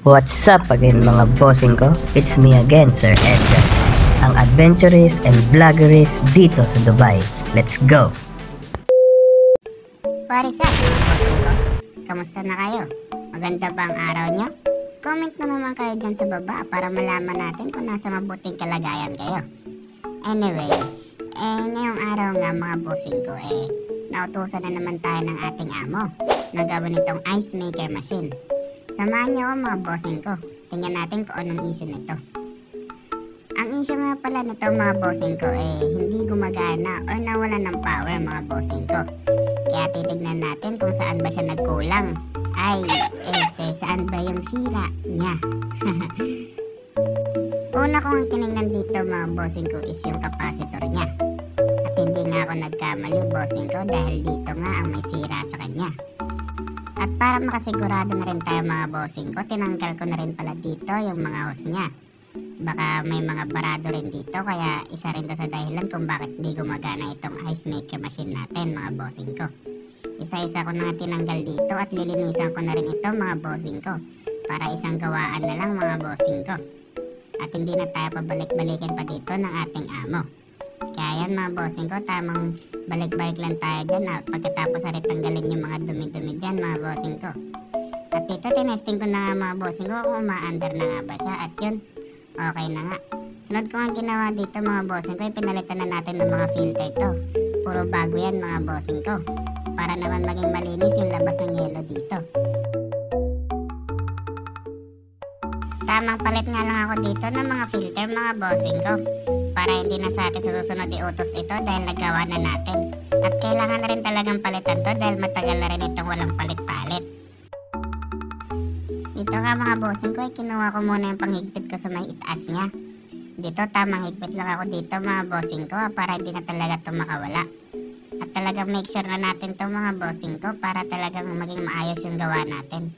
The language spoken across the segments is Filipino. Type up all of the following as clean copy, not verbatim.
What's up again mga bossing ko? It's me again, Sir Edgar, ang adventurist and vloggerist dito sa Dubai. Let's go! What is up mga bossing ko? Kamusta na kayo? Maganda ba ang araw nyo? Comment na naman kayo dyan sa baba para malaman natin kung nasa mabuting kalagayan kayo. Anyway, ngayong araw nga mga bossing ko nautusan na naman tayo ng ating amo na gawin itong ice maker machine. Samahan niyo mga bossing ko. Tingnan natin kung anong issue nito. Ang issue nga pala nito mga bossing ko hindi gumagana or nawala ng power mga bossing ko. Kaya titignan natin kung saan ba siya nagkulang. Saan ba yung sira niya? Una kong tinignan dito mga bossing ko is yung capacitor niya. At hindi nga ako nagkamali bossing ko dahil dito nga ang may sira sa kanya. At para makasigurado na rin tayo mga bossing ko, tinanggal ko na rin pala dito yung mga hose niya. Baka may mga barado rin dito, kaya isa rin to sa dahilan kung bakit hindi gumagana itong ice maker machine natin mga bossing ko. Isa-isa ko na tinanggal dito at lilinisan ko na rin ito mga bossing ko, para isang gawaan na lang mga bossing ko. At hindi na tayo pabalik-balikin pa dito ng ating amo. Kaya yan mga bossing ko, tamang balik-balik lang tayo dyan at pagkatapos arit tanggalin yung mga dumi-dumi dyan mga bossing ko. At dito tinesting ko na nga mga bossing ko kung umaandar na nga ba siya, at yun, okay na nga. Sunod ko nga ginawa dito mga bossing ko, pinalitan na natin ng mga filter to. Puro bago yan mga bossing ko, para naman maging malinis yung labas ng yelo dito. Tamang palit nga lang ako dito ng mga filter mga bossing ko, para hindi na sa atin sa susunod iutos ito dahil nagawa na natin. At kailangan na rin talagang palitan to dahil matagal na rin itong walang palit-palit. Dito nga mga bossing ko, kinuha ko muna yung panghigpit ko sa may itaas niya. Dito tamang higpit lang ako dito mga bossing ko, para hindi na talaga ito makawala. At talagang make sure na natin to mga bossing ko, para talagang maging maayos yung gawa natin.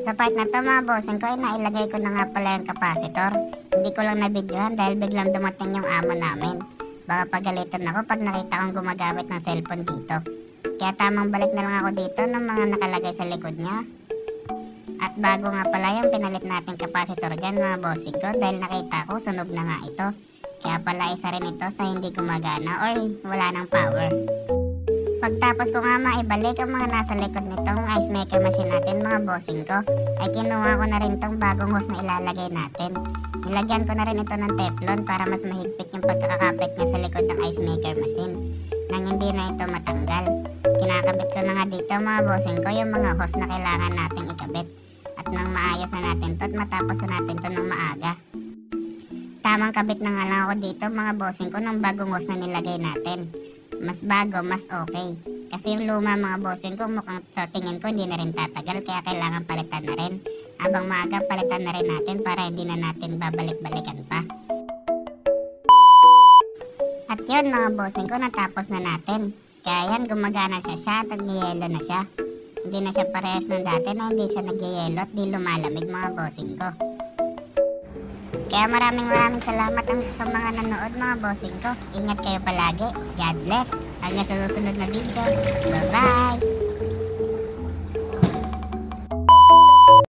Sa part na to mga bossing ko, nailagay ko na nga pala yung capacitor. Hindi ko lang na-videohan dahil biglang dumating yung amo namin. Baka pagalitan ako pag nakita kong gumagamit ng cellphone dito. Kaya tamang balik na lang ako dito ng mga nakalagay sa likod niya. At bago nga pala yung pinalit natin capacitor dyan mga bossing ko, dahil nakita ko sunog na nga ito. Kaya pala isa rin ito sa hindi gumagana or wala ng power. Pagtapos ko nga maibalik ang mga nasa likod nitong ice maker machine natin mga bossing ko, ay kinuha ko na rin itong bagong hose na ilalagay natin. Nilagyan ko na rin ito ng teflon para mas mahigpit yung pagkakakapit niya sa likod ng ice maker machine, nang hindi na ito matanggal. Kinakabit ko na nga dito mga bossing ko yung mga hose na kailangan nating ikabit. At nang maayos na natin to at matapos na natin to ng maaga. Tamang kabit na nga lang ako dito mga bossing ko ng bagong hose na nilagay natin. Mas bago, mas okay. Kasi yung luma mga bossing ko, mukhang sa tingin ko hindi na rin tatagal, kaya kailangan palitan na rin. Habang maaga, palitan na rin natin para hindi na natin babalik-balikan pa. At yun mga bossing ko, natapos na natin. Kaya yan, gumagana siya at nag-yelo na siya. Hindi na siya parehas ng dati na hindi siya nag-yelo at di lumalamig mga bossing ko. Kaya maraming salamat sa mga nanood mga bossing ko. Ingat kayo palagi. God bless. Hanggang sa susunod na video. Bye-bye!